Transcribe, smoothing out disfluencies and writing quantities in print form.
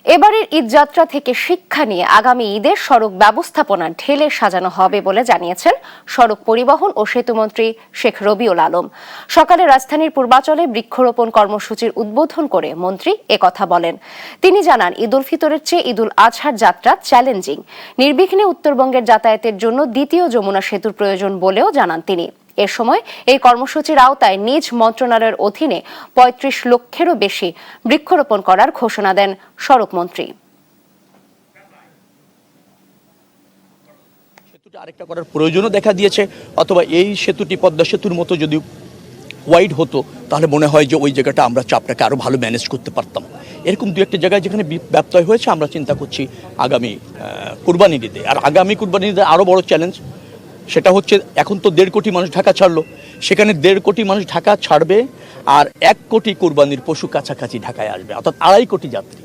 এবারের ঈদযাত্রা থেকে শিক্ষা নিয়ে আগামী ঈদের সড়ক ব্যবস্থাপনা ঢেলে সাজানো হবে বলে জানিয়েছেন সড়ক পরিবহন ও সেতুমন্ত্রী শেখ রবিউল আলম। সকালে রাজধানীর পূর্বাচলে বৃক্ষরোপণ কর্মসূচির উদ্বোধন করে মন্ত্রী একথা বলেন। তিনি জানান, ঈদ উল ফিতরের চেয়ে ঈদ উল আজহার যাত্রা চ্যালেঞ্জিং। নির্বিঘ্নে উত্তরবঙ্গের যাতায়াতের জন্য দ্বিতীয় যমুনা সেতুর প্রয়োজন বলেও জানান তিনি। এ সময় এই কর্মসূচির আওতায় নিজ মন্ত্রণালয়ের অধীনে ৩৫ লক্ষেরও বেশি বৃক্ষরোপণ করার ঘোষণা দেন সড়ক মন্ত্রী। সেতুটি আরেকটা করার প্রয়োজনও দেখা দিয়েছে, অথবা এই সেতুটি পদ্মা সেতুর মতো যদি ওয়াইড হতো তাহলে মনে হয় যে ওই জায়গাটা আমরা চাপটাকে আরও ভালো ম্যানেজ করতে পারতাম। এরকম দু একটা জায়গায় যেখানে ব্যত্যয় হয়েছে, আমরা চিন্তা করছি আগামী কুরবানির ঈদে। আর আগামী কুরবানির ঈদে আরও বড় চ্যালেঞ্জ সেটা হচ্ছে, এখন তো ১.৫ কোটি মানুষ ঢাকা ছাড়লো, সেখানে ১.৫ কোটি মানুষ ঢাকা ছাড়বে আর ১ কোটি কুরবানির পশু কাছাকাছি ঢাকায় আসবে, অর্থাৎ ২.৫ কোটি যাত্রী।